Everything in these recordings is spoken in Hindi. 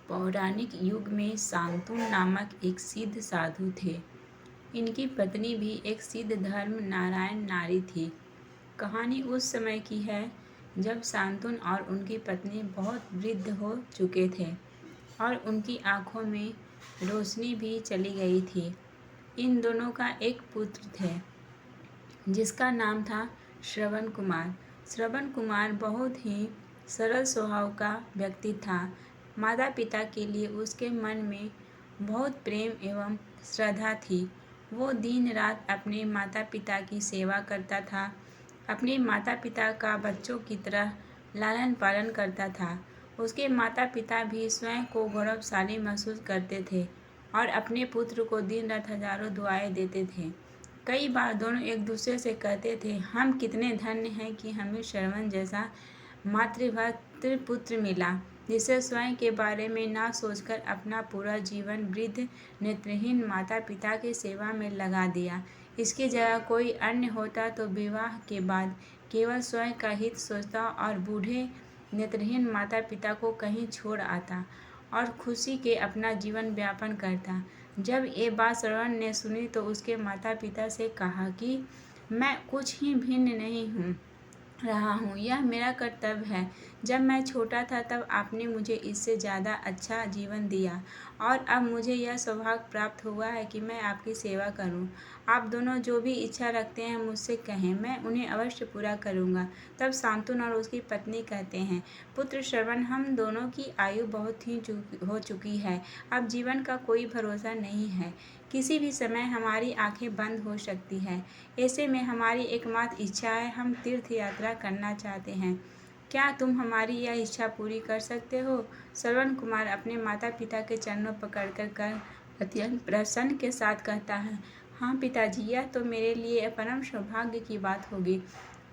पौराणिक युग में शांतनु नामक एक सिद्ध साधु थे। इनकी पत्नी भी एक सिद्ध धर्म नारायण नारी थी। कहानी उस समय की है जब शांतनु और उनकी पत्नी बहुत वृद्ध हो चुके थे और उनकी आंखों में रोशनी भी चली गई थी। इन दोनों का एक पुत्र थे जिसका नाम था श्रवण कुमार। श्रवण कुमार बहुत ही सरल स्वभाव का व्यक्ति था। माता पिता के लिए उसके मन में बहुत प्रेम एवं श्रद्धा थी। वो दिन रात अपने माता पिता की सेवा करता था। अपने माता पिता का बच्चों की तरह लालन पालन करता था। उसके माता पिता भी स्वयं को गौरवशाली महसूस करते थे और अपने पुत्र को दिन रात हजारों दुआएं देते थे। कई बार दोनों एक दूसरे से कहते थे, हम कितने धन्य हैं कि हमें श्रवण जैसा मातृभक्त पुत्र मिला, जिसे स्वयं के बारे में ना सोचकर अपना पूरा जीवन वृद्ध नेत्रहीन माता पिता की सेवा में लगा दिया। इसकी जगह कोई अन्य होता तो विवाह के बाद केवल स्वयं का हित सोचता और बूढ़े नेत्रहीन माता पिता को कहीं छोड़ आता और खुशी के अपना जीवन व्यापन करता। जब ये बात श्रवण ने सुनी तो उसके माता पिता से कहा कि मैं कुछ ही भिन्न नहीं रहा हूँ, यह मेरा कर्तव्य है। जब मैं छोटा था तब आपने मुझे इससे ज़्यादा अच्छा जीवन दिया और अब मुझे यह सौभाग्य प्राप्त हुआ है कि मैं आपकी सेवा करूँ। आप दोनों जो भी इच्छा रखते हैं मुझसे कहें, मैं उन्हें अवश्य पूरा करूँगा। तब शांतनु और उसकी पत्नी कहते हैं, पुत्र श्रवण, हम दोनों की आयु बहुत ही हो चुकी है। अब जीवन का कोई भरोसा नहीं है। किसी भी समय हमारी आंखें बंद हो सकती है। ऐसे में हमारी एकमात्र इच्छा है, हम तीर्थ यात्रा करना चाहते हैं। क्या तुम हमारी यह इच्छा पूरी कर सकते हो? श्रवण कुमार अपने माता पिता के चरणों पकड़कर अत्यंत प्रसन्न के साथ कहता है, हाँ पिताजी, यह तो मेरे लिए परम सौभाग्य की बात होगी।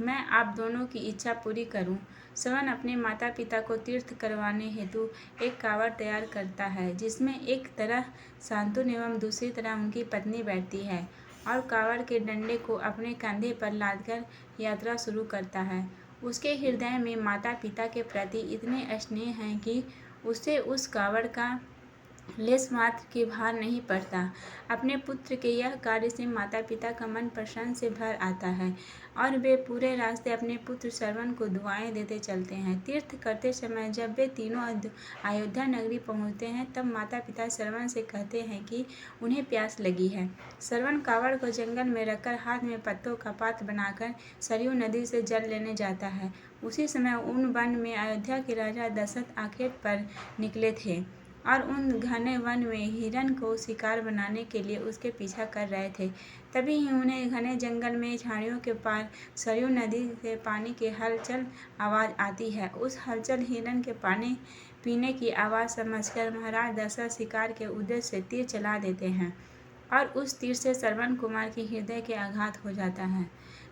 मैं आप दोनों की इच्छा पूरी करूं। श्रवण अपने माता पिता को तीर्थ करवाने हेतु एक कावड़ तैयार करता है, जिसमें एक तरह शांतनु एवं दूसरी तरह उनकी पत्नी बैठती है और कावड़ के डंडे को अपने कंधे पर लादकर यात्रा शुरू करता है। उसके हृदय में माता पिता के प्रति इतने स्नेह हैं कि उसे उस कावड़ का लेस मात्र के भार नहीं पड़ता। अपने पुत्र के यह कार्य से माता पिता का मन प्रसन्न से भर आता है और वे पूरे रास्ते अपने पुत्र श्रवण को दुआएं देते चलते हैं। तीर्थ करते समय जब वे तीनों अयोध्या नगरी पहुंचते हैं तब माता पिता श्रवण से कहते हैं कि उन्हें प्यास लगी है। श्रवण कावड़ को जंगल में रखकर हाथ में पत्तों का पात्र बनाकर सरयू नदी से जल लेने जाता है। उसी समय उन वन में अयोध्या के राजा दशरथ आखेट पर निकले थे और उन घने वन में हिरण को शिकार बनाने के लिए उसके पीछा कर रहे थे। तभी ही उन्हें घने जंगल में झाड़ियों के पार सरयू नदी से पानी की हलचल आवाज़ आती है। उस हलचल हिरण के पानी पीने की आवाज़ समझकर महाराज दशरथ शिकार के उद्देश्य से तीर चला देते हैं और उस तीर से श्रवण कुमार के हृदय के आघात हो जाता है,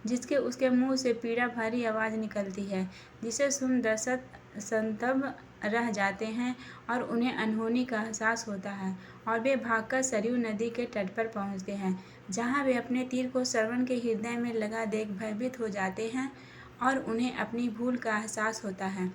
जिसके उसके मुंह से पीड़ा भरी आवाज़ निकलती है, जिसे सुन दशरथ संतप्त रह जाते हैं और उन्हें अनहोनी का एहसास होता है और वे भागकर सरयू नदी के तट पर पहुंचते हैं, जहां वे अपने तीर को श्रवण के हृदय में लगा देख भयभीत हो जाते हैं और उन्हें अपनी भूल का एहसास होता है।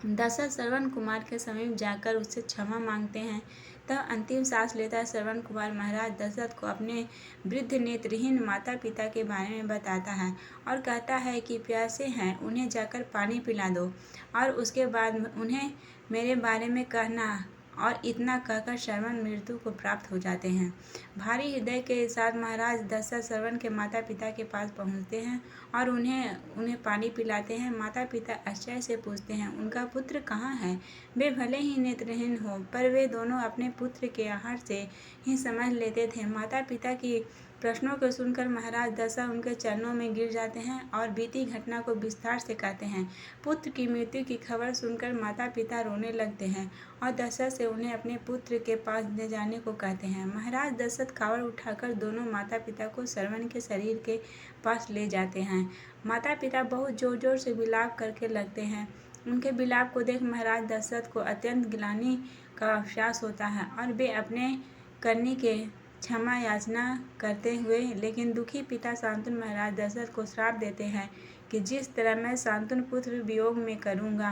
दशरथ श्रवण कुमार के समीप जाकर उससे क्षमा मांगते हैं। तब अंतिम सांस लेता श्रवण कुमार महाराज दशरथ को अपने वृद्ध नेत्रहीन माता पिता के बारे में बताता है और कहता है कि प्यासे हैं, उन्हें जाकर पानी पिला दो और उसके बाद उन्हें मेरे बारे में कहना। और इतना कहकर श्रवण मृत्यु को प्राप्त हो जाते हैं। भारी हृदय के साथ महाराज दशरथ श्रवण के माता पिता के पास पहुंचते हैं और उन्हें पानी पिलाते हैं। माता पिता आश्चर्य से पूछते हैं, उनका पुत्र कहाँ है? वे भले ही नेत्रहीन हो पर वे दोनों अपने पुत्र के आहार से ही समझ लेते थे। माता पिता की प्रश्नों को सुनकर महाराज दशरथ उनके चरणों में गिर जाते हैं और बीती घटना को विस्तार से कहते हैं। पुत्र की मृत्यु की खबर सुनकर माता पिता रोने लगते हैं और दशरथ से उन्हें अपने पुत्र के पास ले जाने को कहते हैं। महाराज दशरथ कावड़ उठाकर दोनों माता पिता को श्रवण के शरीर के पास ले जाते हैं। माता पिता बहुत जोर जोर से विलाप करके लगते हैं। उनके विलाप को देख महाराज दशरथ को अत्यंत ग्लानि का अहसास होता है और वे अपने करनी के क्षमा याचना करते हुए लेकिन दुखी पिता शांतनु महाराज दशरथ को श्राप देते हैं कि जिस तरह मैं शांतनु पुत्र वियोग में करूँगा,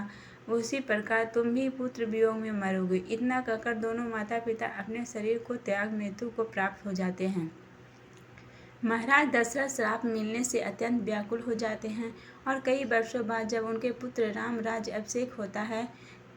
उसी प्रकार तुम भी पुत्र वियोग में मरोगे। इतना कहकर दोनों माता पिता अपने शरीर को त्याग मृत्यु को प्राप्त हो जाते हैं। महाराज दशरथ श्राप मिलने से अत्यंत व्याकुल हो जाते हैं और कई वर्षों बाद जब उनके पुत्र राम राज्य अभिषेक होता है,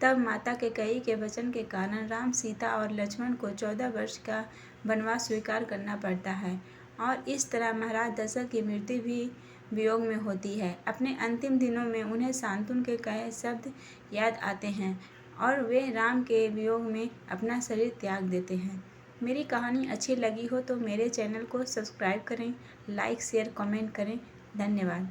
तब माता कैकेयी के वचन के कारण राम, सीता और लक्ष्मण को 14 वर्ष का वनवास स्वीकार करना पड़ता है और इस तरह महाराज दशरथ की मृत्यु भी वियोग में होती है। अपने अंतिम दिनों में उन्हें शांतनु के कहे शब्द याद आते हैं और वे राम के वियोग में अपना शरीर त्याग देते हैं। मेरी कहानी अच्छी लगी हो तो मेरे चैनल को सब्सक्राइब करें, लाइक, शेयर, कमेंट करें। धन्यवाद।